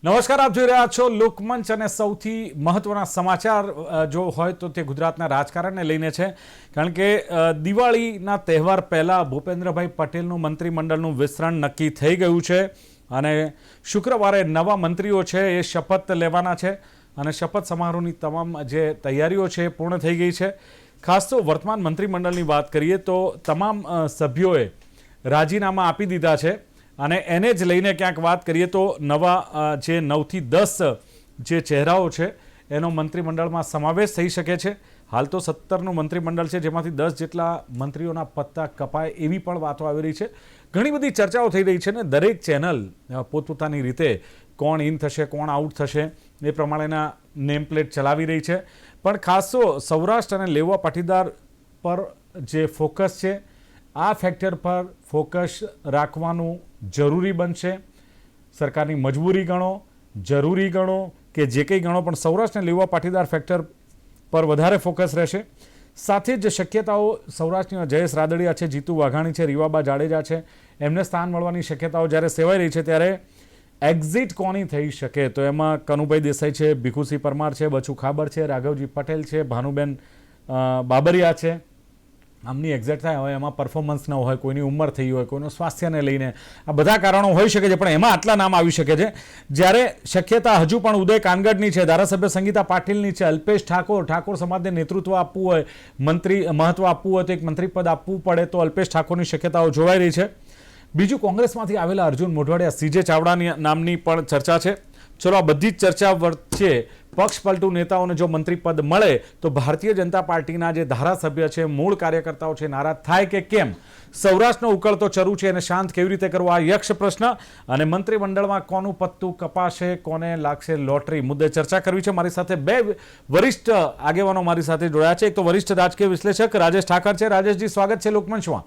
નમસ્કાર, આપ જોઈ રહ્યા છો લોકમંચ અને સૌથી મહત્વના સમાચાર જો હોય તો તે ગુજરાતના રાજકારણને લઈને છે. કારણ કે દિવાળીના તહેવાર પહેલાં ભૂપેન્દ્રભાઈ પટેલનું મંત્રીમંડળનું વિસ્તરણ નક્કી થઈ ગયું છે અને શુક્રવારે નવા મંત્રીઓ છે એ શપથ લેવાના છે અને શપથ સમારોહની તમામ જે તૈયારીઓ છે એ પૂર્ણ થઈ ગઈ છે. ખાસ તો વર્તમાન મંત્રીમંડળની વાત કરીએ તો તમામ સભ્યોએ રાજીનામા આપી દીધા છે અને એને જ લઈને ક્યાંક વાત કરીએ તો નવા જે 9 થી 10 જે ચહેરાઓ છે એનો મંત્રીમંડળમાં સમાવેશ થઈ શકે છે. હાલ તો 17નું મંત્રીમંડળ છે, જેમાંથી 10 જેટલા મંત્રીઓના પત્તા કપાય એવી પણ વાતો આવી રહી છે. ઘણી બધી ચર્ચાઓ થઈ રહી છે ને દરેક ચેનલ પોતપોતાની રીતે કોણ ઇન થશે, કોણ આઉટ થશે એ પ્રમાણેના નેમ પ્લેટ ચલાવી રહી છે. પણ ખાસ તો સૌરાષ્ટ્ર અને લેવા પાટીદાર પર જે ફોકસ છે આ ફેક્ટર પર ફોકસ રાખવાનું જરૂરી બનશે. સરકારની મજબૂરી ગણો, જરૂરી ગણો કે જે કંઈ ગણો, પણ સૌરાષ્ટ્ર અને લેવા પાટીદાર ફેક્ટર પર વધારે ફોકસ રહેશે. સાથે જ શક્યતાઓ સૌરાષ્ટ્રના જયેશ રાદડિયા છે, જીતુ વાઘાણી છે, રીવાબા જાડેજા છે, એમને સ્થાન મળવાની શક્યતાઓ જ્યારે સેવાઈ રહી છે ત્યારે એક્ઝિટ કોની થઈ શકે તો એમાં કનુભાઈ દેસાઈ છે, ભીખુસિંહ પરમાર છે, બચુ ખાબર છે, રાઘવજી પટેલ છે, ભાનુબેન બાબરિયા છે. આમની એક્ઝેક્ટ થાય હવે એમાં પરફોર્મન્સ ન હોય, કોઈની ઉંમર થઈ હોય, કોઈનું સ્વાસ્થ્યને લઈને આ બધા કારણો હોઈ શકે છે, પણ એમાં આટલા નામ આવી શકે છે. જ્યારે શક્યતા હજુ પણ ઉદય કાનગડની છે, ધારાસભ્ય સંગીતા પાટીલની છે, અલ્પેશ ઠાકોર સમાજને નેતૃત્વ આપવું હોય, મહત્વ આપવું હોય તો એક મંત્રીપદ આપવું પડે તો અલ્પેશ ઠાકોરની શક્યતાઓ જોવાઈ રહી છે. બીજું કોંગ્રેસમાંથી આવેલા અર્જુન મોઢવાડિયા, સીજે ચાવડાની નામની પણ ચર્ચા છે. ચલો, આ બધી જ ચર્ચા વચ્ચે પક્ષ પલટુ નેતાઓને જો મંત્રીપદ મળે તો ભારતીય જનતા પાર્ટીના જે ધારાસભ્ય છે, મૂળ કાર્યકર્તાઓ છે, નારાજ થાય કે કેમ? સૌરાષ્ટ્રનો ઉકળતો ચરુ છે એને શાંત કેવી રીતે કરવો, આ યક્ષ પ્રશ્ન. અને મંત્રીમંડળમાં કોનું પત્તું કપાશે, કોને લાગશે લોટરી, મુદ્દે ચર્ચા કરવી છે. મારી સાથે બે વરિષ્ઠ આગેવાનો મારી સાથે જોડાયા છે. એક તો વરિષ્ઠ રાજકીય વિશ્લેષક રાજેશ ઠાકર છે. રાજેશજી, સ્વાગત છે લોકમંચમાં.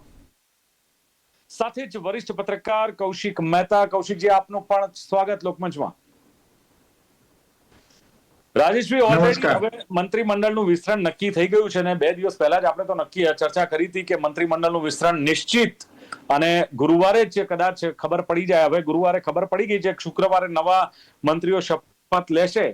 સાથે જ વરિષ્ઠ પત્રકાર કૌશિક મહેતા. કૌશિકજી, આપનું પણ સ્વાગત લોકમંચમાં. રાજેશભાઈ, ઓલરેડી હવે મંત્રીમંડળનું વિસ્તરણ નક્કી થઈ ગયું છે અને 2 દિવસ પહેલા જ આપણે તો ચર્ચા કરી હતી કે મંત્રીમંડળનું વિસ્તરણ નિશ્ચિત અને ગુરુવારે જ કદાચ ખબર પડી જાય. હવે ગુરુવારે ખબર પડી ગઈ છે, શુક્રવારે નવા મંત્રીઓ શપથ લેશે.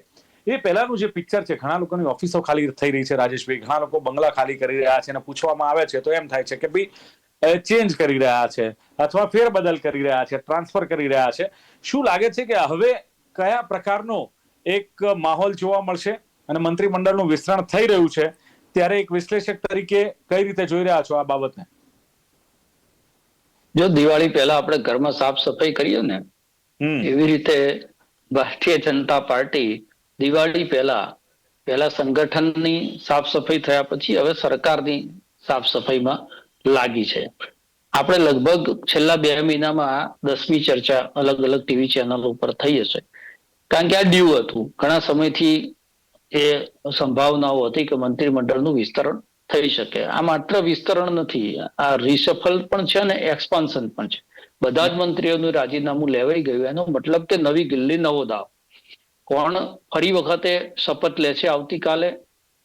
એ પહેલાનું જે પિક્ચર છે, ઘણા લોકોની ઓફિસો ખાલી થઈ રહી છે રાજેશભાઈ, ઘણા લોકો બંગલા ખાલી કરી રહ્યા છે અને પૂછવામાં આવે છે તો એમ થાય છે કે ભાઈ ચેન્જ કરી રહ્યા છે અથવા ફેરબદલ કરી રહ્યા છે, ટ્રાન્સફર કરી રહ્યા છે. શું લાગે છે કે હવે કયા પ્રકારનો એક માહોલ જોવા મળશે અને મંત્રીમંડળનું વિસ્તરણ થઈ રહ્યું છે ત્યારે એક વિશ્લેષક તરીકે કઈ રીતે જોઈ રહ્યા છો આ બાબતને? જો દિવાળી પહેલા આપણે ઘરમાં સાફ સફાઈ કરીએ ને એવી રીતે ભારતીય જનતા પાર્ટી દિવાળી પહેલા સંગઠનની સાફ સફાઈ થયા પછી હવે સરકારની સાફ સફાઈમાં લાગી છે. આપણે લગભગ છેલ્લા 2 મહિનામાં 10મી ચર્ચા અલગ અલગ ટીવી ચેનલો ઉપર થઈ હશે. કારણ કે આ ડ્યુ હતું, ઘણા સમયથી એ સંભાવનાઓ હતી કે મંત્રીમંડળનું વિસ્તરણ થઈ શકે. આ માત્ર વિસ્તરણ નથી, આ રિસફલ પણ છે અને એક્સપાન્શન પણ છે. બધા જ મંત્રીઓનું રાજીનામું લેવાઈ ગયું. એનો મતલબ કે નવી દિલ્હી નવો દાવ. કોણ ફરી વખતે શપથ લે છે આવતીકાલે,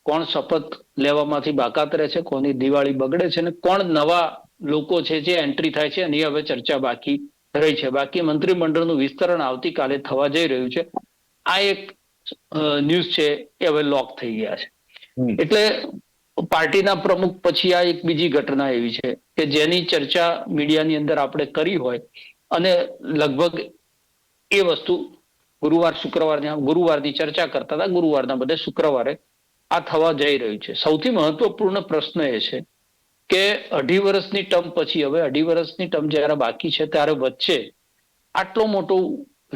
કોણ શપથ લેવામાંથી બાકાત રહે છે, કોની દિવાળી બગડે છે અને કોણ નવા લોકો છે જે એન્ટ્રી થાય છે એની હવે ચર્ચા બાકી રહી છે. બાકી મંત્રીમંડળનું વિસ્તરણ આવતીકાલે થવા જઈ રહ્યું છે. આ એક ન્યૂઝ છે એ હવે લોક થઈ ગયા છે. એટલે પાર્ટીના પ્રમુખ પછી આ એક બીજી ઘટના એવી છે કે જેની ચર્ચા મીડિયાની અંદર આપણે કરી હોય અને લગભગ એ વસ્તુ ગુરુવારની ચર્ચા કરતા હતા, ગુરુવારના બદલે શુક્રવારે આ થવા જઈ રહ્યું છે. સૌથી મહત્વપૂર્ણ પ્રશ્ન એ છે કે 2.5 વર્ષની ટર્મ પછી, હવે 2.5 વર્ષની ટર્મ જયારે બાકી છે ત્યારે વચ્ચે આટલો મોટો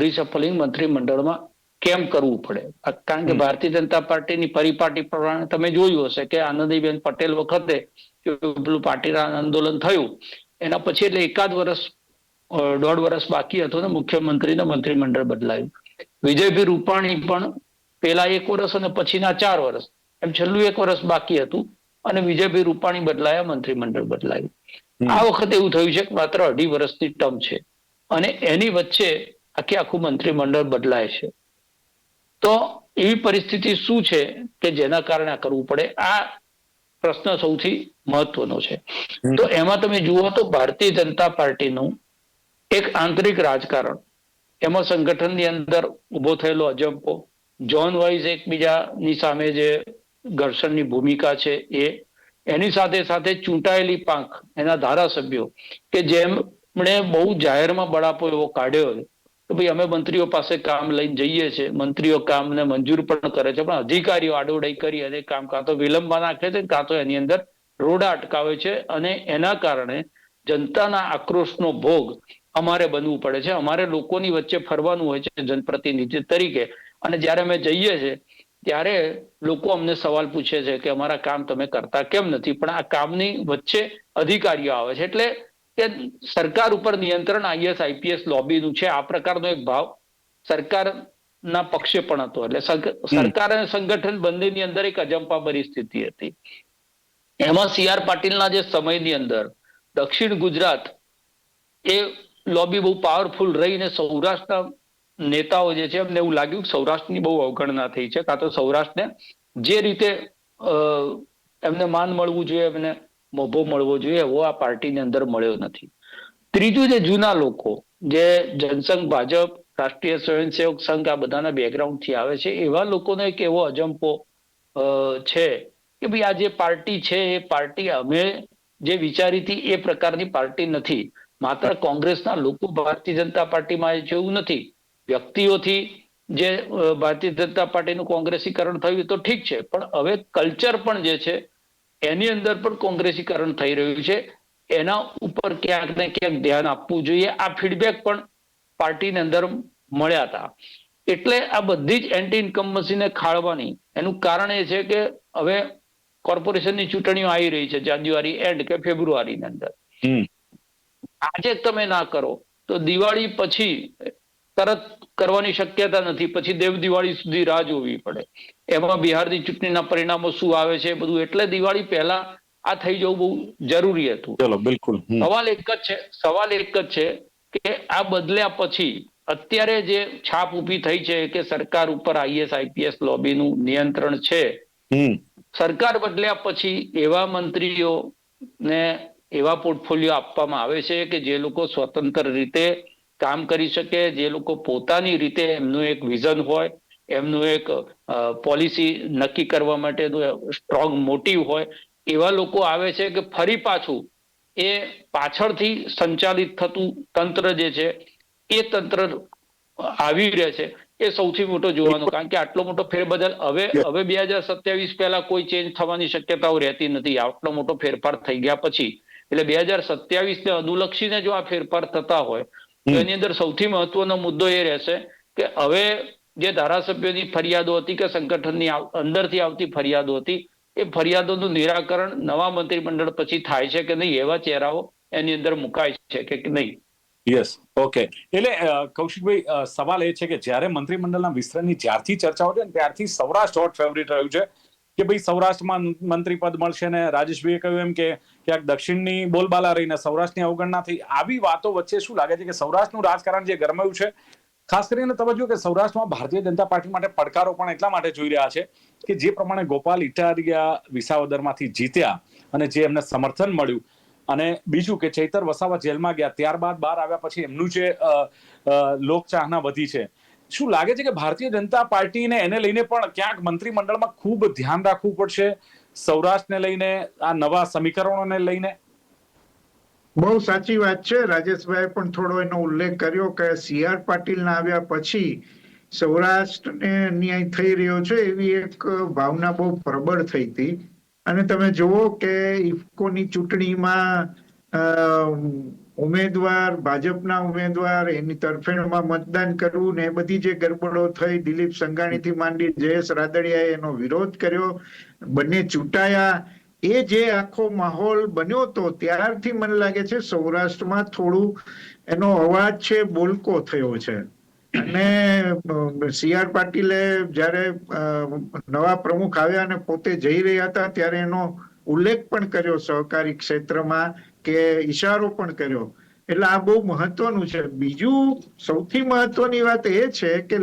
રિસફલિંગ મંત્રીમંડળમાં કેમ કરવું પડે? કારણ કે ભારતીય જનતા પાર્ટીની પરિપાટી પ્રમાણે તમે જોયું હશે કે આનંદીબેન પટેલ વખતે પેલું પાટીદાર આંદોલન થયું એના પછી એટલે 1.5 વર્ષ બાકી હતું ને મુખ્યમંત્રીને મંત્રીમંડળ બદલાયું. વિજયભાઈ રૂપાણી પણ પેલા 1 વર્ષ અને પછીના 4 વર્ષ એમ છેલ્લું 1 વર્ષ બાકી હતું અને વિજયભાઈ રૂપાણી બદલાયા, મંત્રીમંડળ બદલાયું. આ વખતે એવું થયું છે કે માત્ર 2.5 વર્ષની ટર્મ છે અને એની વચ્ચે આખું મંત્રીમંડળ બદલાય છે. તો એવી પરિસ્થિતિ શું છે કે જેના કારણે આ કરવું પડે? આ પ્રશ્ન સૌથી મહત્વનો છે. તો એમાં તમે જુઓ તો ભારતીય જનતા પાર્ટીનું એક આંતરિક રાજકારણ એમાં સંગઠનની અંદર ઉભો થયેલો અજંપો, ઝોન વાઇઝ એકબીજાની સામે જે ઘર્ષણની ભૂમિકા છે એની સાથે સાથે ચૂંટાયેલી પાંખ, એના ધારાસભ્યો કે જેમણે બહુ જાહેરમાં બળાપો એવો કાઢ્યો કે ભાઈ અમે મંત્રીઓ પાસે કામ લઈને જઈએ છીએ, મંત્રીઓ કામને મંજૂર પણ કરે છે, પણ અધિકારીઓ આડોડાઈ કરી અને કામ કાં તો વિલંબમાં નાખે છે કાં તો એની અંદર રોડા અટકાવે છે, અને એના કારણે જનતાના આક્રોશનો ભોગ અમારે બનવું પડે છે. અમારે લોકોની વચ્ચે ફરવાનું હોય છે જનપ્રતિનિધિ તરીકે, અને જ્યારે અમે જઈએ છીએ ત્યારે લોકો અમને સવાલ પૂછે છે કે અમારા કામ તમે કરતા કેમ નથી, પણ આ કામની વચ્ચે અધિકારીઓ આવે છે. એટલે કે સરકાર ઉપર નિયંત્રણ આઈએસ આઈપીએસ લોબીનું છે, આ પ્રકારનો એક ભાવ સરકારના પક્ષે પણ હતો. એટલે સરકાર અને સંગઠન બંનેની અંદર એક અજંપા પરિસ્થિતિ હતી. એમાં સી.આર. પાટીલના જે સમયની અંદર દક્ષિણ ગુજરાત એ લોબી બહુ પાવરફુલ રહીને સૌરાષ્ટ્રના નેતાઓ જે છે એમને એવું લાગ્યું કે સૌરાષ્ટ્રની બહુ અવગણના થઈ છે, કાં તો સૌરાષ્ટ્રને જે રીતે એમને માન મળવું જોઈએ, એમને મોભો મળવો જોઈએ, એવો આ પાર્ટીની અંદર મળ્યો નથી. ત્રીજું, જે જૂના લોકો જે જનસંઘ, ભાજપ, રાષ્ટ્રીય સ્વયંસેવક સંઘ આ બધાના બેકગ્રાઉન્ડથી આવે છે, એવા લોકોનો એક એવો અજંપો છે કે ભાઈ આ જે પાર્ટી છે એ પાર્ટી અમે જે વિચારી હતી એ પ્રકારની પાર્ટી નથી. માત્ર કોંગ્રેસના લોકો ભારતીય જનતા પાર્ટીમાં છે એવું નથી. વ્યક્તિઓથી જે ભારતીય જનતા પાર્ટીનું કોંગ્રેસીકરણ થયું તો ઠીક છે, પણ હવે કલ્ચર પણ જે છે એની અંદર પણ કોંગ્રેસીકરણ થઈ રહ્યું છે. એના ઉપર ક્યાંક ને ક્યાંક ધ્યાન આપવું જોઈએ. આ ફીડબેક પણ પાર્ટીની અંદર મળ્યા હતા. એટલે આ બધી જ એન્ટી ઇન્કમ્બન્સીને ખાળવાની એનું કારણ એ છે કે હવે કોર્પોરેશનની ચૂંટણીઓ આવી રહી છે જાન્યુઆરી એન્ડ કે ફેબ્રુઆરીની અંદર. આજે તમે ના કરો તો દિવાળી પછી તરત કરવાની શક્યતા નથી, પછી દેવ દિવાળી સુધી રાહ જોવી પડે. એમાં બિહારની ચૂંટણીના પરિણામો શું આવે છે બધું, એટલે દિવાળી પહેલા આ થઈ જવું બહુ જરૂરી હતું. ચલો, બિલકુલ. સવાલ એક જ છે કે આ બદલ્યા પછી અત્યારે જે છાપ ઊભી થઈ છે કે સરકાર ઉપર આઈએસ આઈપીએસ લોબીનું નિયંત્રણ છે. સરકાર બદલ્યા પછી એવા મંત્રીઓને એવા પોર્ટફોલિયો આપવામાં આવે છે કે જે લોકો સ્વતંત્ર રીતે કામ કરી શકે, જે લોકો પોતાની રીતે એમનું એક વિઝન હોય, એમનું એક પોલિસી નક્કી કરવા માટેનું સ્ટ્રોંગ મોટિવ હોય, એવા લોકો આવે છે કે ફરી પાછું એ પાછળથી સંચાલિત થતું તંત્ર જે છે એ તંત્ર આવી રહે છે. એ સૌથી મોટો જોવાનો, કારણ કે આટલો મોટો ફેરબદલ હવે 2027 પહેલા કોઈ ચેન્જ થવાની શક્યતાઓ રહેતી નથી, આટલો મોટો ફેરફાર થઈ ગયા પછી. એટલે 2027 ને અનુલક્ષીને જો આ ફેરફાર થતા હોય તો એની અંદર સૌથી મહત્વનો મુદ્દો એ રહેશે કે હવે જે ધારાસભ્યોની ફરિયાદો હતી કે સંગઠનની અંદરથી આવતી ફરિયાદો હતી, એ ફરિયાદોનું નિરાકરણ નવા મંત્રીમંડળ પછી થાય છે કે નહીં, એવા ચહેરાઓ એની અંદર મુકાય છે કે નહીં. Yes, okay. એટલે કૌશિકભાઈ, સવાલ એ છે કે જ્યારે મંત્રીમંડળના વિસ્તરણની જ્યારથી ચર્ચાઓ છે ને ત્યારથી સૌરાષ્ટ્ર હોટ ફેવરિટ રહ્યું છે કે ભાઈ સૌરાષ્ટ્રમાં મંત્રી પદ મળશે, ને રાજેશભાઈએ કહ્યું એમ કે ક્યાંક દક્ષિણની બોલબાલા રહીને સૌરાષ્ટ્રની અવગણના થઈ. આવી વાતો વચ્ચે શું લાગે છે કે સૌરાષ્ટ્રનું રાજકારણ જે ગરમાયું છે, ખાસ કરીને તમે જો કે સૌરાષ્ટ્રમાં ભારતીય જનતા પાર્ટી માટે પડકારો પણ એટલા માટે જોઈ રહ્યા છે કે જે પ્રમાણે ગોપાલ ઇટાલિયા વિસાવદરમાંથી જીત્યા અને જે એમને સમર્થન મળ્યું, અને બીજું કે ચૈતર વસાવા જેલમાં ગયા, ત્યારબાદ બહાર આવ્યા પછી એમનું જે લોકચાહના વધી છે. શું લાગે છે કે ભારતીય જનતા પાર્ટીને એને લઈને પણ ક્યાંક મંત્રીમંડળમાં ખૂબ ધ્યાન રાખવું પડશે, સૌરાષ્ટ્રને લઈને, આ નવા સમીકરણોને લઈને? બહુ સાચી વાત છે. રાજેશભાઈ પણ થોડો એનો ઉલ્લેખ કર્યો કે સી.આર. પાટીલના આવ્યા પછી સૌરાષ્ટ્રને અન્યાય થઈ રહ્યો છે એવી એક ભાવના બહુ પ્રબળ થઈ હતી. અને તમે જુઓ કે ઇફકોની ચૂંટણીમાં ઉમેદવાર, ભાજપના ઉમેદવાર, એની તરફેણમાં મતદાન કરવું ને એ બધી જે ગરબડો થઈ, દિલીપ સંઘાણીથી માંડી જયેશ રાદડિયાએ એનો વિરોધ કર્યો, બંને ચૂંટાયા. એ જે આખો માહોલ બન્યો તો ત્યારથી મને લાગે છે સૌરાષ્ટ્રમાં થોડું એનો અવાજ છે બોલકો થયો છે. અને સી.આર. પાટીલે જ્યારે નવા પ્રમુખ આવ્યા અને પોતે જઈ રહ્યા હતા ત્યારે એનો ઉલ્લેખ પણ કર્યો સહકારી ક્ષેત્રમાં, કે ઈશારો પણ કર્યો. એટલે આ બહુ મહત્વનું છે. બીજું સૌથી મહત્વની વાત એ છે કે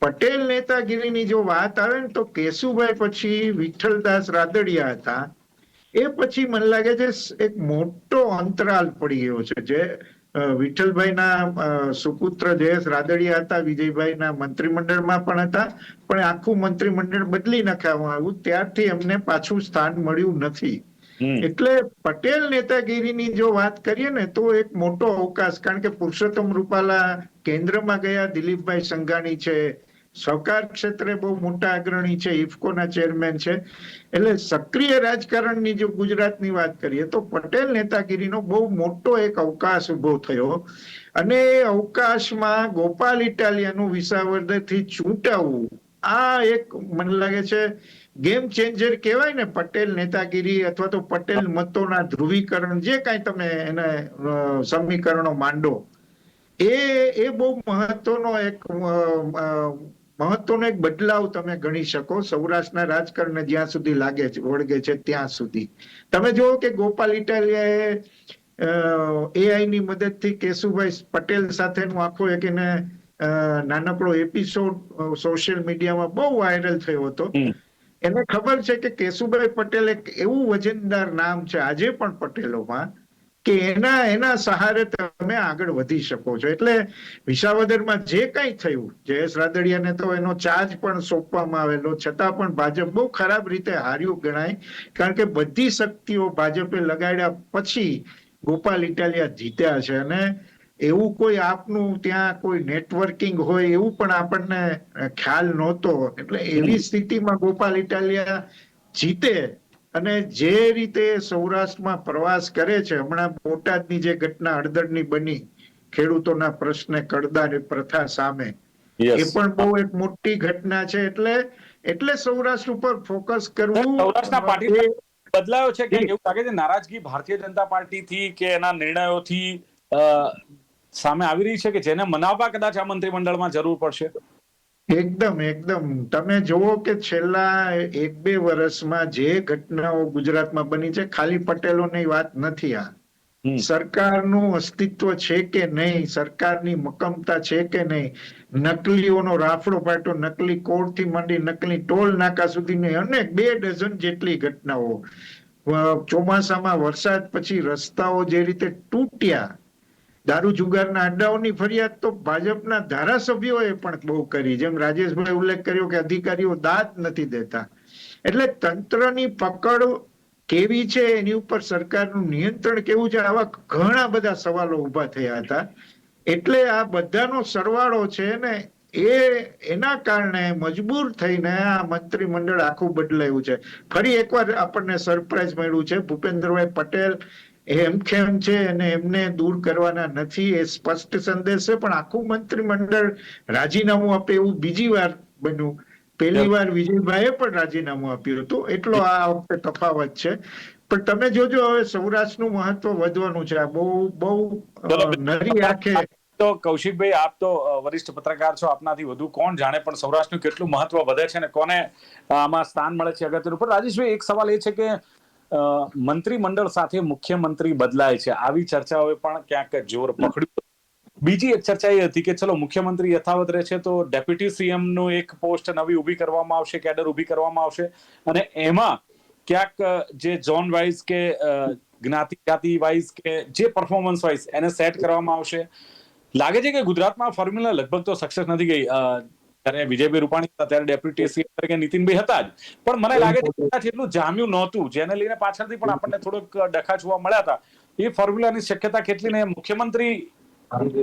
પટેલ નેતાગીરીની જો વાત આવે ને તો કેશુભાઈ પછી વિઠ્ઠલદાસ રાદડિયા હતા. એ પછી મને લાગે છે એક મોટો અંતરાલ પડી ગયો છે. જે વિઠ્ઠલભાઈના સુપુત્ર જયેશ રાદડિયા હતા, વિજયભાઈના મંત્રીમંડળમાં પણ હતા, પણ આખું મંત્રીમંડળ બદલી નાખવામાં આવ્યું ત્યારથી એમને પાછું સ્થાન મળ્યું નથી. એટલે પટેલ નેતાગીરીની જો વાત કરીએ ને તો એક મોટો અવકાશ, કારણ કે પુરુષોત્તમ રૂપાલા કેન્દ્રમાં ગયા, દિલીપભાઈ સંઘાણી છે, સહકાર ક્ષેત્રે બહુ મોટા અગ્રણી છે, ઇફકોના ચેરમેન છે. એટલે સક્રિય રાજકારણની જો ગુજરાતની વાત કરીએ તો પટેલ નેતાગીરીનો બહુ મોટો એક અવકાશ ઉભો થયો, અને એ અવકાશમાં ગોપાલ ઇટાલિયાનું વિસાવદરથી ચૂંટાવવું આ એક મને લાગે છે ગેમ ચેન્જર કહેવાય ને. પટેલ નેતાગીરી અથવા તો પટેલ મતોના ધ્રુવીકરણ, જે કાંઈ તમે એને સમીકરણો માંડો, એ બહુ મહત્વનો એક બદલાવ તમે ગણી શકો સૌરાષ્ટ્રના રાજકારણને જ્યાં સુધી લાગે છે વળગે છે ત્યાં સુધી. તમે જુઓ કે ગોપાલ ઇટાલિયાએ એઆઈ ની મદદથી કેશુભાઈ પટેલ સાથેનું આખો એક એને નાનકડો એપિસોડ સોશિયલ મીડિયામાં બહુ વાયરલ થયો હતો. એને ખબર છે કે કેશુભાઈ પટેલ એક એવું વજનદાર નામ છે આજે પણ પટેલોમાં કે એના સહારે તમે આગળ વધી શકો છો. એટલે વિસાવદરમાં જે કંઈ થયું, જયેશ રાદડિયાને તો એનો ચાર્જ પણ સોંપવામાં આવેલો, છતાં પણ ભાજપ બહુ ખરાબ રીતે હાર્યું ગણાય, કારણ કે બધી શક્તિઓ ભાજપે લગાડ્યા પછી ગોપાલ ઇટાલિયા જીત્યા છે. અને એવું કોઈ આપનું ત્યાં કોઈ નેટવર્કિંગ હોય એવું પણ આપણને ખ્યાલ નહોતો. એટલે એવી સ્થિતિમાં ગોપાલ ઇટાલિયા જીતે, અને જે રીતે સૌરાષ્ટ્રમાં પ્રવાસ કરે છે, હમણાં બોટાદની જે ઘટના હળદરની બની ખેડૂતોના પ્રશ્ને કડદાની પ્રથા સામે, એ પણ બહુ એક મોટી ઘટના છે. એટલે સૌરાષ્ટ્ર ઉપર ફોકસ કરવું. સૌરાષ્ટ્રના પાર્ટી બદલાયો છે કે એવું લાગે છે નારાજગી ભારતીય જનતા પાર્ટીથી કે એના નિર્ણયોથી સામે આવી રહી છે કે જેને મનાવવા કદાચ આ મંત્રીમંડળમાં જરૂર પડશે? એકદમ તમે જુઓ કે છેલ્લા 1-2 વર્ષમાં જે ઘટનાઓ ગુજરાતમાં બની છે, ખાલી પટેલોની વાત નથી. આ સરકારનું અસ્તિત્વ છે કે નહીં, સરકારની મક્કમતા છે કે નહીં, નકલીઓનો રાફડો પાટો, નકલી કોર્ટથી માંડી નકલી ટોલ નાકા સુધીની અનેક 2 ડઝન જેટલી ઘટનાઓ. ચોમાસામાં વરસાદ પછી રસ્તાઓ જે રીતે તૂટ્યા, દારૂ જુગારના અડ્ડાઓની ફરિયાદ તો ભાજપના ધારાસભ્યોએ પણ બહુ કરી, જેમ રાજેશભાઈ ઉલ્લેખ કર્યો કે અધિકારીઓ દાદ નથી દેતા. એટલે તંત્રની પકડ કેવી છે, એની ઉપર સરકારનું નિયંત્રણ કેવું છે, આવા ઘણા બધા સવાલો ઉભા થયા હતા. એટલે આ બધાનો સરવાળો છે ને, એના કારણે મજબૂર થઈને આ મંત્રીમંડળ આખું બદલાયું છે. ફરી એકવાર આપણને સરપ્રાઈઝ મળ્યું છે. ભૂપેન્દ્રભાઈ પટેલ હેમખેમ છે અને એમને દૂર કરવાના નથી, એ સ્પષ્ટ સંદેશ છે. પણ આખું મંત્રીમંડળ રાજીનામું આપે એવું બીજી વાર બન્યું. પહેલી વાર વિજયભાઈએ પણ રાજીનામું આપ્યું હતું. એટલો આ વખતે તફાવત છે. પણ તમે જોજો હવે સૌરાષ્ટ્રનું મહત્વ વધવાનું છે. આ બહુ નરી આંખે. તો કૌશિકભાઈ, આપ તો વરિષ્ઠ પત્રકાર છો, આપનાથી વધુ કોણ જાણે પણ સૌરાષ્ટ્રનું કેટલું મહત્વ વધે છે અને કોને આમાં સ્થાન મળે છે અગત્યનું. પણ રાજેશભાઈ, એક સવાલ એ છે કે મંત્રીમંડળ સાથે મુખ્યમંત્રી બદલાય છે, આવી ચર્ચાઓએ પણ ક્યાંક જોર પકડ્યું. બીજી એક ચર્ચા એ હતી કે ચલો મુખ્યમંત્રી યથાવત રહે છે તો ડેપ્યુટી સીએમ નું એક પોસ્ટ નવી ઊભી કરવામાં આવશે, કેડર ઊભી કરવામાં આવશે, અને એમાં ક્યાંક જે ઝોન વાઇઝ કે જ્ઞાતિ વાઇઝ કે જે પરફોર્મન્સ વાઇઝ એને સેટ કરવામાં આવશે. લાગે છે કે ગુજરાતમાં ફોર્મ્યુલા લગભગ તો સક્સેસ નથી ગઈ. ત્યારે વિજયભાઈ રૂપાણી હતા ત્યારે ડેપ્યુટી સીએમ તરીકે નીતિનભાઈ હતા જ, પણ મને લાગે છે કે એટલું જામ્યું નહોતું, જેને લઈને પાછળથી પણ આપણને થોડોક ડખા જોવા મળ્યા હતા. એ ફોર્મ્યુલાની શક્યતા કેટલી ને મુખ્યમંત્રી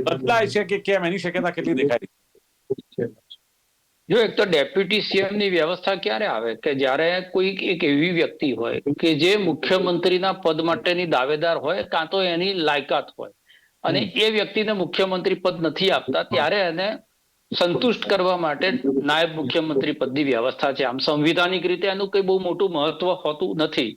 બદલાય છે કે કેમ, એની શક્યતા કેટલી દેખાય છે? જો એક તો ડેપ્યુટી સીએમ ની વ્યવસ્થા ક્યારે આવે કે જ્યારે કોઈ એક એવી વ્યક્તિ હોય કે જે મુખ્યમંત્રીના પદ માટેની દાવેદાર હોય, કાં તો એની લાયકાત હોય, અને એ વ્યક્તિને મુખ્યમંત્રી પદ નથી આપતા, ત્યારે એને સંતુષ્ટ કરવા માટે નાયબ મુખ્યમંત્રી પદની વ્યવસ્થા છે. આમ સંવિધાનિક રીતે એનું કઈ બહુ મોટું મહત્વ હોતું નથી.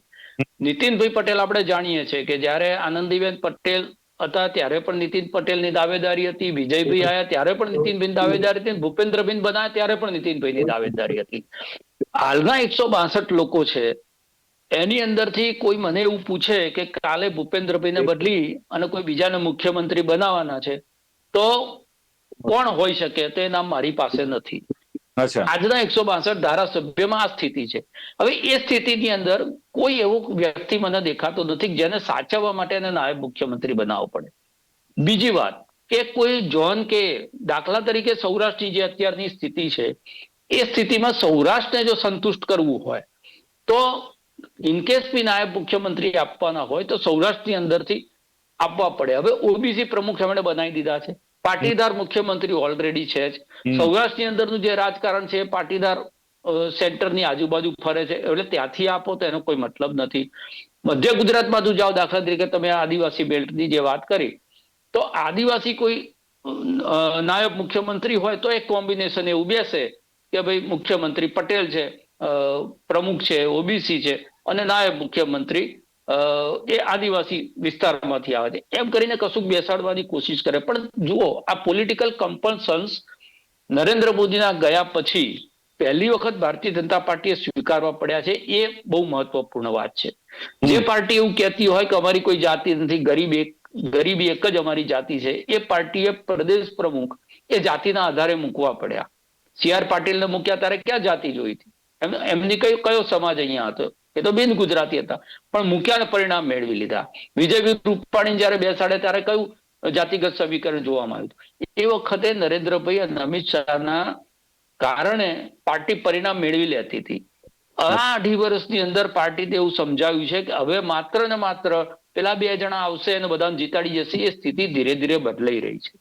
નીતિનભાઈ પટેલ આપણે જાણીએ છીએ કે જ્યારે આનંદીબેન પટેલ હતા ત્યારે પણ નીતિન પટેલની દાવેદારી હતી, વિજયભાઈ આયા ત્યારે પણ નીતિનભાઈની દાવેદારી હતી, ભૂપેન્દ્રભાઈ બનાયા ત્યારે પણ નીતિનભાઈની દાવેદારી હતી. હાલના 162 લોકો છે, એની અંદરથી કોઈ મને એવું પૂછે કે કાલે ભૂપેન્દ્રભાઈને બદલી અને કોઈ બીજાને મુખ્યમંત્રી બનાવવાના છે તો કોણ હોઈ શકે, તે નામ મારી પાસે નથી. આજના 162 ધારાસભ્યમાં આ સ્થિતિ છે. હવે એ સ્થિતિની અંદર કોઈ એવો વ્યક્તિ મને દેખાતો નથી જેને સાચવવા માટે એને નાયબ મુખ્યમંત્રી બનાવવો પડે. બીજી વાત કે કોઈ ઝોન કે દાખલા તરીકે સૌરાષ્ટ્રની જે અત્યારની સ્થિતિ છે એ સ્થિતિમાં સૌરાષ્ટ્રને જો સંતુષ્ટ કરવું હોય તો ઇનકેસ બી નાયબ મુખ્યમંત્રી આપવાના હોય તો સૌરાષ્ટ્રની અંદરથી આપવા પડે. હવે ઓબીસી પ્રમુખ એમણે બનાવી દીધા છે, પાટીદાર મુખ્યમંત્રી ઓલરેડી છે જ. સૌરાષ્ટ્રની અંદરનું જે રાજકારણ છે એ પાટીદાર સેન્ટરની આજુબાજુ ફરે છે, એટલે ત્યાંથી આપો તો એનો કોઈ મતલબ નથી. મધ્ય ગુજરાતમાં તું જાઓ, દાખલા તરીકે તમે આદિવાસી બેલ્ટની જે વાત કરી, તો આદિવાસી કોઈ નાયબ મુખ્યમંત્રી હોય તો એક કોમ્બિનેશન એવું બેસે કે ભાઈ મુખ્યમંત્રી પટેલ છે, પ્રમુખ છે ઓબીસી છે, અને નાયબ મુખ્યમંત્રી એ આદિવાસી વિસ્તારમાંથી આવે છે, એમ કરીને કશુંક બેસાડવાની કોશિશ કરે. પણ જુઓ, આ પોલિટિકલ કમ્પલ્સન્સ નરેન્દ્ર મોદીના ગયા પછી પહેલી વખત ભારતીય જનતા પાર્ટીએ સ્વીકારવા પડ્યા છે, એ બહુ મહત્વપૂર્ણ વાત છે. જે પાર્ટી એવું કહેતી હોય કે અમારી કોઈ જાતિ નથી, ગરીબી એક જ અમારી જાતિ છે, એ પાર્ટીએ પ્રદેશ પ્રમુખ એ જાતિના આધારે મૂકવા પડ્યા. CR પાટીલને મૂક્યા ત્યારે ક્યાં જાતિ જોઈ હતી? એમની કયો સમાજ અહીંયા હતો? એ તો બિન ગુજરાતી હતા, પણ મૂક્યા પરિણામ મેળવી લીધા. વિજય રૂપાણી જયારે બેસાડે ત્યારે કયું જાતિગત સમીકરણ જોવામાં આવ્યું? એ વખતે નરેન્દ્રભાઈ અને અમિત શાહના કારણે પાર્ટી પરિણામ મેળવી લેતી હતી. આ 2.5 વર્ષની અંદર પાર્ટીને એવું સમજાવ્યું છે કે હવે માત્ર ને માત્ર પેલા 2 જણા આવશે અને બધાને જીતાડી જશે. એ સ્થિતિ ધીરે ધીરે બદલાઈ રહી છે,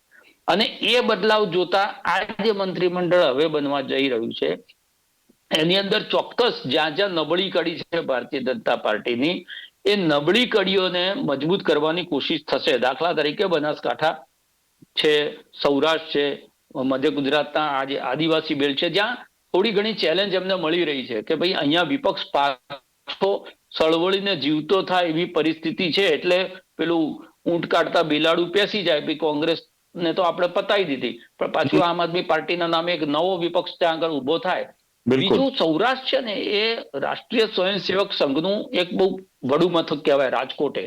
અને એ બદલાવ જોતા આ જે મંત્રીમંડળ હવે બનવા જઈ રહ્યું છે એની અંદર ચોક્કસ જ્યાં જ્યાં નબળી કડી છે ભારતીય જનતા પાર્ટીની, એ નબળી કડીઓને મજબૂત કરવાની કોશિશ થશે. દાખલા તરીકે બનાસકાંઠા છે, સૌરાષ્ટ્ર છે, મધ્ય ગુજરાતના આજે આદિવાસી બેલ્ટ છે, જ્યાં થોડી ઘણી ચેલેન્જ એમને મળી રહી છે કે ભાઈ અહીંયા વિપક્ષ પાછો સળવળીને જીવતો થાય એવી પરિસ્થિતિ છે. એટલે પેલું ઊંટ કાઢતા બિલાડું પેસી જાય, ભાઈ કોંગ્રેસને તો આપણે પતાવી દીધી, પણ પાછું આમ આદમી પાર્ટીના નામે એક નવો વિપક્ષ ત્યાં આગળ ઉભો થાય. બીજું સૌરાષ્ટ્ર છે ને એ રાષ્ટ્રીય સ્વયંસેવક સંઘનું એક બહુ વડું મથક કહેવાય, રાજકોટે.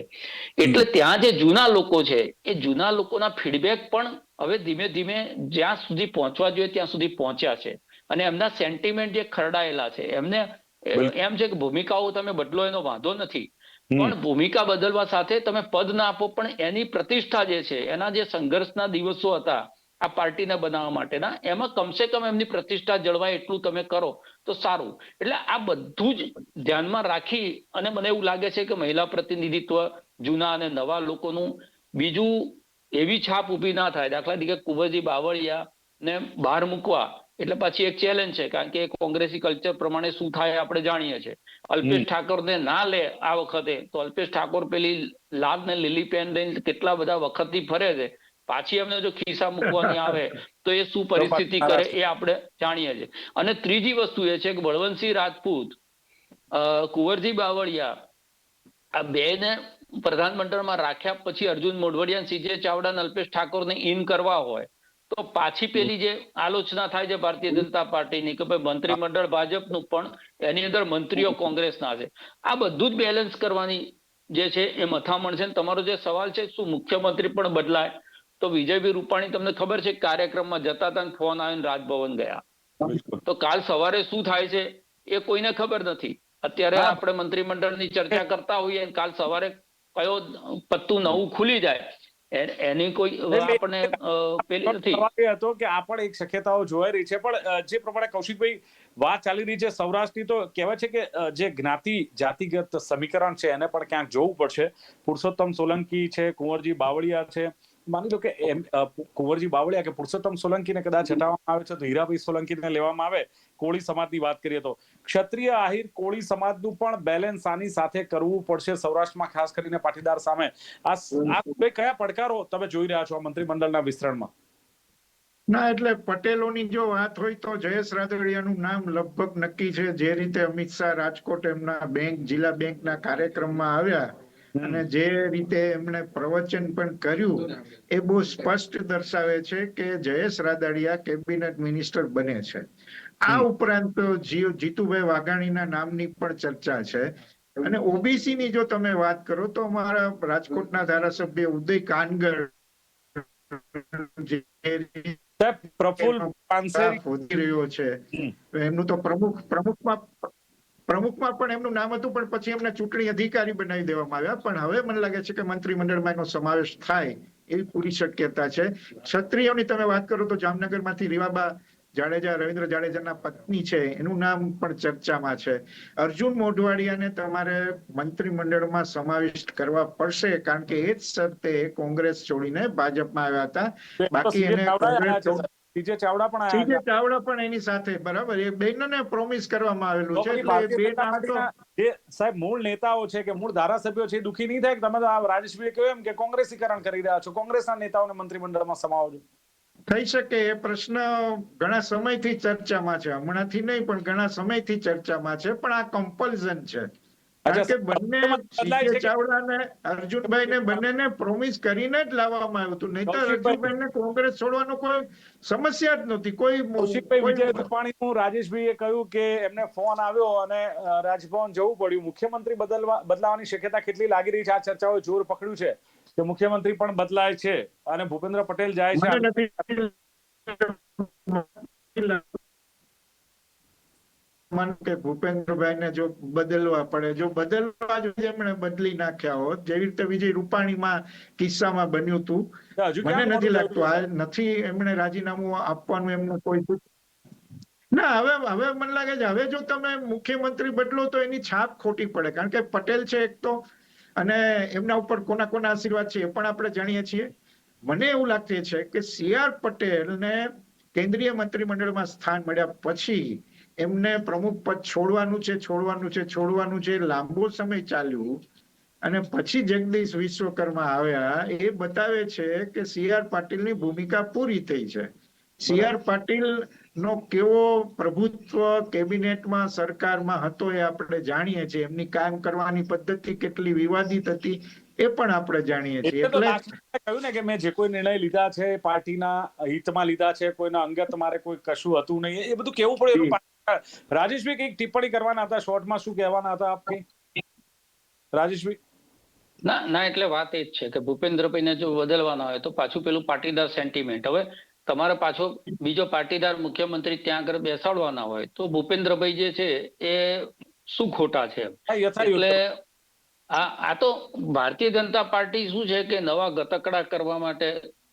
એટલે ત્યાં જે જૂના લોકો છે એ જૂના લોકોના ફીડબેક પણ હવે ધીમે ધીમે જ્યાં સુધી પહોંચવા જોઈએ ત્યાં સુધી પહોંચ્યા છે, અને એમના સેન્ટિમેન્ટ જે ખરડાયેલા છે એમને એમ છે કે ભૂમિકાઓ તમે બદલો એનો વાંધો નથી, પણ ભૂમિકા બદલવા સાથે તમે પદ ના આપો, પણ એની પ્રતિષ્ઠા જે છે, એના જે સંઘર્ષના દિવસો હતા આ પાર્ટીને બનાવવા માટેના, એમાં કમસે કમ એમની પ્રતિષ્ઠા જળવાય એટલું તમે કરો તો સારું. એટલે આ બધું જ ધ્યાનમાં રાખી અને મને એવું લાગે છે કે મહિલા પ્રતિનિધિત્વ જૂના અને નવા લોકોનું બીજું એવી છાપ ઊભી ના થાય. દાખલા તરીકે કુંવરજી બાવળિયા ને બહાર મૂકવા એટલે પછી એક ચેલેન્જ છે, કારણ કે કોંગ્રેસી કલ્ચર પ્રમાણે શું થાય આપણે જાણીએ છીએ. અલ્પેશ ઠાકોરને ના લે આ વખતે, તો અલ્પેશ ઠાકોર પેલી લાલ ને લીલી પેન લઈને કેટલા બધા વખતથી ફરે છે, પાછી એમને જો ખિસ્સા મૂકવાની આવે તો એ શું પરિસ્થિતિ કરે એ આપણે જાણીએ છીએ. અને ત્રીજી વસ્તુ એ છે કે બળવંતસિંહ રાજપૂત, કુંવરજી બાવળિયા, આ બેને પ્રધાનમંડળમાં રાખ્યા પછી અર્જુન મોઢવાડિયા, સીજે ચાવડા અને અલ્પેશ ઠાકોરને ઇન કરવા હોય તો પાછી પેલી જે આલોચના થાય છે ભારતીય જનતા પાર્ટીની કે ભાઈ મંત્રીમંડળ ભાજપનું પણ એની અંદર મંત્રીઓ કોંગ્રેસના છે, આ બધું જ બેલેન્સ કરવાની જે છે એ મથામણ છે. તમારો જે સવાલ છે શું મુખ્યમંત્રી પણ બદલાય, તો વિજયભાઈ રૂપાણી તમને ખબર છે કાર્યક્રમમાં જતા હતા ફોન આવીને રાજભવન ગયા, તો કાલ સવારે શું થાય છે એ કોઈને ખબર નથી. અત્યારે આપણે મંત્રીમંડળની ચર્ચા કરતા હોઈએ, કાલ સવારે કયો પત્તું નવું ખુલી જાય એની કોઈ આપણે પેલી નથી. હતો કે આ પણ એક શક્યતાઓ જોવાઈ રહી છે, પણ જે પ્રમાણે કૌશિકભાઈ વાત ચાલી રહી છે સૌરાષ્ટ્રની, તો કહેવાય છે કે જે જ્ઞાતિ જાતિગત સમીકરણ છે એને પણ ક્યાંક જોવું પડશે. પુરુષોત્તમ સોલંકી છે, કુંવરજી બાવળિયા છે, માની લો કે કુંવરજી બાવળિયા કે પુરુષોત્તમ સોલંકીને કદાચ હટાવવામાં આવે છે તો હીરાભાઈ સોલંકીને લેવામાં આવે. કોળી સમાજની વાત કરીએ તો ક્ષત્રિય આહિર કોળી સમાજનું પણ બેલેન્સ આની સાથે કરવું પડશે સૌરાષ્ટ્રમાં, ખાસ કરીને પાટીદાર સામે. આ બે કયા પડકારો તમે જોઈ રહ્યા છો આ મંત્રીમંડળના વિસ્તરણમાં? ના, એટલે પટેલોની જો વાત હોય તો જયેશ રાદડિયાનું નામ લગભગ નક્કી છે. જે રીતે અમિત શાહ રાજકોટ એમના જિલ્લા બેંકના કાર્યક્રમમાં આવ્યા અને જે રીતે એમણે પ્રવચન પણ કર્યું, એ બહુ સ્પષ્ટ દર્શાવે છે કે જયેશ રાદડિયા કેબિનેટ મિનિસ્ટર બને છે. આ ઉપરાંત જીતુભાઈ વાઘાણીના નામની પણ ચર્ચા છે. અને ઓબીસી ની જો તમે વાત કરો તો અમારા રાજકોટના ધારાસભ્ય ઉદય કાનગર પ્રફુલ્લ પાનસેરી વધી રહ્યો છે, એમનું તો પ્રમુખમાં પણ એમનું નામ હતું, પણ પછી એમને ચૂંટણી અધિકારી બનાવી દેવામાં આવ્યા. પણ હવે મને લાગે છે કે મંત્રીમંડળમાં એનો સમાવેશ થાય એવી પૂરી શક્યતા છે. ક્ષત્રિયોની તમે વાત કરો તો જામનગરમાંથી રીવાબા જાડેજા, રવિન્દ્ર જાડેજાના પત્ની છે, એનું નામ પણ ચર્ચામાં છે. અર્જુન મોઢવાડિયાને તમારે મંત્રીમંડળમાં સમાવિષ્ટ કરવા પડશે, કારણ કે એ જ શરતે કોંગ્રેસ છોડીને ભાજપમાં આવ્યા હતા. બાકી એને કોંગ્રેસ સીજે ચાવડા પણ સીજે આવ્યા ચાવડા પણ એની સાથે, બરાબર, એ બેનને પ્રોમિસ કરવામાં આવેલું છે, એટલે એ બે નામ તો જે સાહેબ મૂળ નેતાઓ છે કે મૂળ ધારાસભ્યો છે, દુખી નહીં થાય કે તમે તો આ રાજેશભાઈ કહ્યું એમ કે કોંગ્રેસીકરણ કરી રહ્યા છો, કોંગ્રેસના નેતાઓને મંત્રીમંડળમાં સમાવો છો? થઈ શકે. એ પ્રશ્ન ઘણા સમયથી ચર્ચામાં છે, હમણાંથી નહીં પણ ઘણા સમયથી ચર્ચામાં છે, પણ આ કમ્પલ્ઝન છે. કારણ કે બંને સીજે ચાવડા અને અર્જુનભાઈ ને બંનેને પ્રોમિસ કરીને જ લાવવામાં આવ્યું હતું, નહીતર અર્જુનભાઈને કોંગ્રેસ છોડવાનો કોઈ સમસ્યા જ નહોતી. કૌશિકભાઈ, વિજય રૂપાણીનું રાજેશભાઈએ કહ્યું કે એમને ફોન આવ્યો અને રાજભવન જવું પડ્યું. મુખ્યમંત્રી બદલાવાની શક્યતા કેટલી લાગી રહી છે? આ ચર્ચાઓએ જોર પકડ્યું છે કે મુખ્યમંત્રી પણ બદલાય છે અને ભૂપેન્દ્ર પટેલ જાય છે. કે ભૂપેન્દ્રભાઈને જો બદલવા પડે, જો બદલવા જોઈએ એમણે બદલી નાખ્યા હોત, જેવી રીતે વિજય રૂપાણીમાં કિસ્સામાં બન્યું હતું. મને નથી લાગતું આ નથી એમણે રાજીનામું આપવાનું એમનું કોઈ ના. હવે મને લાગે છે હવે જો તમે મુખ્યમંત્રી બદલો તો એની છાપ ખોટી પડે, કારણ કે પટેલ છે એક તો, અને એમના ઉપર કોના કોના આશીર્વાદ છે એ પણ આપણે જાણીએ છીએ. મને એવું લાગે છે કે CR પટેલને કેન્દ્રીય મંત્રીમંડળમાં સ્થાન મળ્યા પછી એમને પ્રમુખ પદ છોડવાનું છે. લાંબો સમય ચાલ્યું અને પછી જગદીશ વિશ્વકર્મા આવ્યા. એ બતાવે છે કે CR પાટીલની ભૂમિકા પૂરી થઈ છે. CR પાટીલ નો કેવો પ્રભુત્વ કેબિનેટમાં, સરકારમાં હતો એ આપણે જાણીએ છીએ. એમની કામ કરવાની પદ્ધતિ કેટલી વિવાદિત હતી એ પણ આપણે જાણીએ છીએ. એટલે કહ્યું ને કે મેં જે કોઈ નિર્ણય લીધા છે પાર્ટીના હિતમાં લીધા છે, કોઈના અંગત મારે કોઈ કશું હતું નહીં, એ બધું કેવું પડ્યું. રાજેશભાઈ કઈક ટિપ્પણી કરવાના હતા, શોર્ટમાં શું કહેવાના હતા આપ? રાજેશભાઈ ના, એટલે વાત એ જ છે કે ભૂપેન્દ્રભાઈને જો બદલવાના હોય તો પાછું પેલું પાટીદાર સેન્ટિમેન્ટ. હવે તમારે પાછો બીજો પાટીદાર મુખ્યમંત્રી ત્યાં આગળ બેસાડવાના હોય તો ભૂપેન્દ્રભાઈ જે છે એ શું ખોટા છે? એટલે આ તો ભારતીય જનતા પાર્ટી શું છે કે નવા ગતકડા કરવા માટે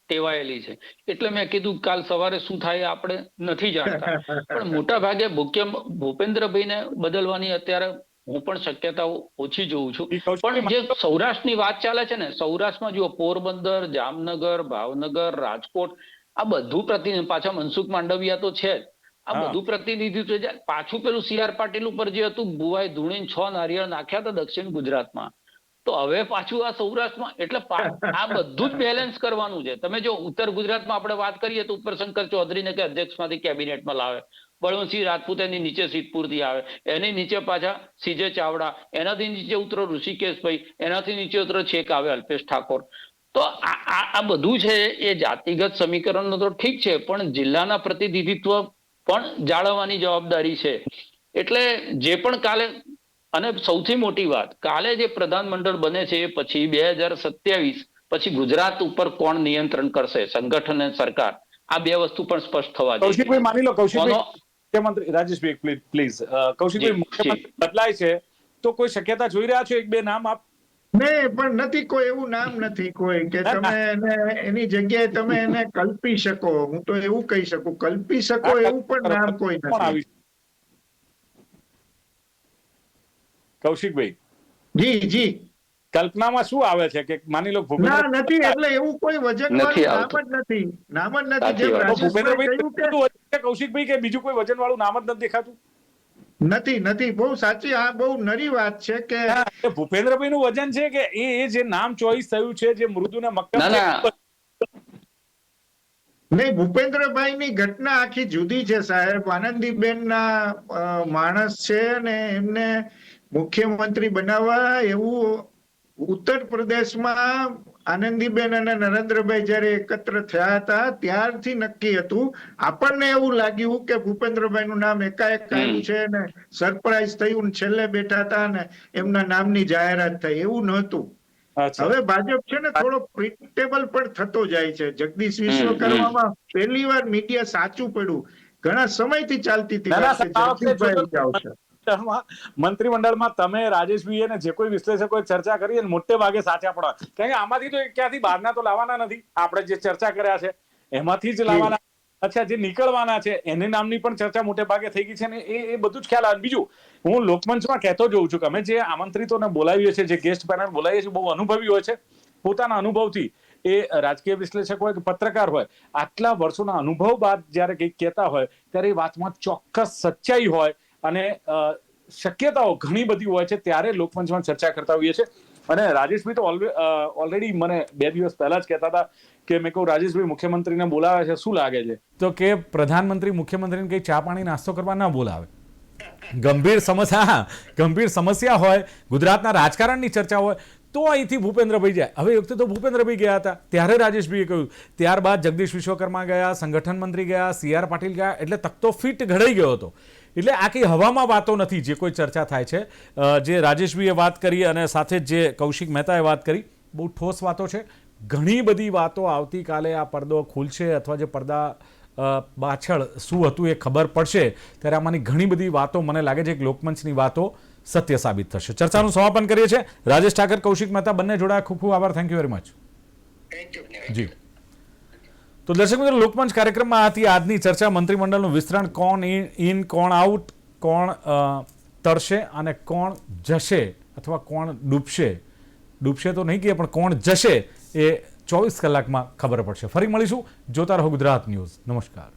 ટેવાયેલી છે. એટલે મેં કીધું કાલ સવારે શું થાય આપણે નથી જાણતા, પણ મોટા ભાગે ભૂપેન્દ્રભાઈને બદલવાની અત્યારે હું પણ શક્યતાઓ ઓછી જોઉં છું. પણ જે સૌરાષ્ટ્રની વાત ચાલે છે ને, સૌરાષ્ટ્રમાં જુઓ પોરબંદર, જામનગર, ભાવનગર, રાજકોટ, આ બધું પ્રતિનિધિત્વ, પાછા મનસુખ માંડવિયા તો છે જ, આ બધું પ્રતિનિધિત્વ છે. પાછું પેલું CR પાટીલ ઉપર જે હતું, બુવાઈ ધૂણીને 6 નારિયેળ નાખ્યા હતા દક્ષિણ ગુજરાતમાં, તો હવે પાછું આ સૌરાષ્ટ્રમાં, એટલે આ બધું જ બેલેન્સ કરવાનું છે. તમે જો ઉત્તર ગુજરાતમાં આપણે વાત કરીએ તો ઉપરશંકર ચૌધરીને કે અધ્યક્ષમાંથી કેબિનેટમાં લાવે, બળવંતસિંહ રાજપૂત એની નીચે સિદ્ધપુરથી આવે, એની નીચે પાછા સીજે ચાવડા, એનાથી નીચે ઉતરો ઋષિકેશભાઈ, એનાથી નીચે ઉતરો છેક આવે અલ્પેશ ઠાકોર. તો આ બધું છે એ જાતિગત સમીકરણનો તો ઠીક છે, પણ જિલ્લાના પ્રતિનિધિત્વ પણ જાળવવાની જવાબદારી છે. એટલે જે પણ કાલે, અને સૌથી મોટી વાત, કાલે જે પ્રધાનમંડળ બને છે એ પછી 2027 પછી ગુજરાત ઉપર કોણ નિયંત્રણ કરશે, સંગઠન અને સરકાર, આ બે વસ્તુ પણ સ્પષ્ટ થવા જોઈએ. કૌશિકભાઈ માની લો, મુખ્યમંત્રી રાજેશભાઈ પ્લીઝ, કૌશિકભાઈ મુખ્યમંત્રી બદલાય છે તો કોઈ શક્યતા જોઈ રહ્યા છો? એક બે નામ આપ. નહીં, પણ નથી કોઈ એવું નામ નથી કોઈ કે તમે એને એની જગ્યાએ તમે એને કલ્પી શકો. હું તો એવું કહી શકું, કલ્પી શકો એવું પણ નામ કોઈ નથી. કૌશિકભાઈ જી કલ્પનામાં શું આવે છે કે માની લો ના નથી, એટલે એવું કોઈ વજનવાળું નામ જ નથી. જેમ રાજેશભાઈ કહ્યું કે કૌશિકભાઈ કે બીજું કોઈ વજનવાળું નામ જ નથી દેખાતું. નથી. બહુ સાચી, આ બહુ નરી વાત છે કે ભૂપેન્દ્રભાઈ નું વજન છે કે એ જે નામ ચોઈસ થયું છે, જે મૃદુ ને મક્કમ છે. નહીં, ભૂપેન્દ્રભાઈ ની ઘટના આખી જુદી છે સાહેબ. આનંદીબેન ના માણસ છે ને એમને મુખ્યમંત્રી બનાવવા એવું ઉત્તર પ્રદેશમાં આનંદીબેન અને નરેન્દ્રભાઈ જયારે એકત્ર થયા હતા ત્યારથી નક્કી હતું. આપણને એવું લાગ્યું કે ભૂપેન્દ્રભાઈ નું નામ એકાએક આવ્યું છે ને સરપ્રાઈઝ થયું ને છેલ્લે બેઠા હતા ને એમના નામની જાહેરાત થઈ, એવું નહોતું. હવે ભાજપ છે ને થોડો પ્રિડિક્ટેબલ પણ થતો જાય છે. જગદીશ વિશ્વકર્મામાં પહેલી વાર મીડિયા સાચું પડ્યું. ઘણા સમયથી ચાલતી હતી જગદીશભાઈ આવશે. મંત્રીમંડળમાં તમે રાજેશભાઈ અને જે કોઈ વિશ્લેષકોએ ચર્ચા કરી અને મોટે ભાગે સાચા પડવા, કારણ કે આમાંથી તો ક્યાંથી બહારના તો લાવવાના નથી. આપણે જે ચર્ચા કર્યા છે એમાંથી જ લાવવાના. અચ્છા, જે નીકળવાના છે એને નામની પણ ચર્ચા મોટે ભાગે થઈ ગઈ છે ને એ બધું જ ખ્યાલ આવે. બીજું હું લોકમંચમાં કહેતો જોઉં છું કે અમે જે આમંત્રિતોને બોલાવીએ છીએ, જે ગેસ્ટ પેનલ બોલાવીએ છીએ, બહુ અનુભવી હોય છે. પોતાના અનુભવથી એ રાજકીય વિશ્લેષક હોય કે પત્રકાર હોય, આટલા વર્ષોના અનુભવ બાદ જ્યારે કંઈક કહેતા હોય ત્યારે એ વાતમાં ચોક્કસ સચ્ચાઈ હોય અને શક્યતાઓ ઘણી બધી હોય છે, ત્યારે લોકમંચમાં ચર્ચા કરતા હોઈએ છીએ. અને રાજેશભાઈ તો ઓલરેડી મને 2 દિવસ પહેલા જ કહેતા હતા કે મેં કહું રાજેશભાઈ મુખ્યમંત્રીને બોલાવે છે, શું લાગે છે? તો કે પ્રધાનમંત્રી મુખ્યમંત્રીને કંઈ ચા પાણી નાસ્તો કરવા ના બોલાવે. ગંભીર સમસ્યા હોય, ગુજરાતના રાજકારણની ચર્ચા હોય તો અહીંથી ભૂપેન્દ્રભાઈ જાય. હવે વખતે તો ભૂપેન્દ્રભાઈ ગયા હતા ત્યારે રાજેશભાઈએ કહ્યું, ત્યારબાદ જગદીશ વિશ્વકર્મા ગયા, સંગઠન મંત્રી ગયા, CR પાટીલ ગયા, એટલે તખતો ફિટ ઘડાઈ ગયો હતો. એટલે આ કંઈ હવામાં વાતો નથી જે કોઈ ચર્ચા થાય છે. જે રાજેશભાઈએ વાત કરી અને સાથે જે કૌશિક મહેતાએ વાત કરી, બહુ ઠોસ વાતો છે. ઘણી બધી વાતો આવતીકાલે આ પડદો ખુલશે અથવા જે પડદા પાછળ શું હતું એ ખબર પડશે ત્યારે આમાંની ઘણી બધી વાતો મને લાગે છે કે લોકમંચની વાતો સત્ય સાબિત થશે. ચર્ચાનું સમાપન કરીએ છીએ. રાજેશ ઠાકર, કૌશિક મહેતા બંને જોડાયા, ખૂબ ખૂબ આભાર. Thank you very much. જી. તો દર્શક મિત્રો, લોકમંચ કાર્યક્રમમાં હતી આજની ચર્ચા. મંત્રીમંડળનું વિસ્તરણ, કોણ ઇન કોણ આઉટ, કોણ તરશે અને કોણ જશે અથવા કોણ ડૂબશે તો નહીં કહીએ પણ કોણ જશે એ 24 કલાકમાં ખબર પડશે. ફરી મળીશું. જોતા રહો ગુજરાત ન્યૂઝ. નમસ્કાર.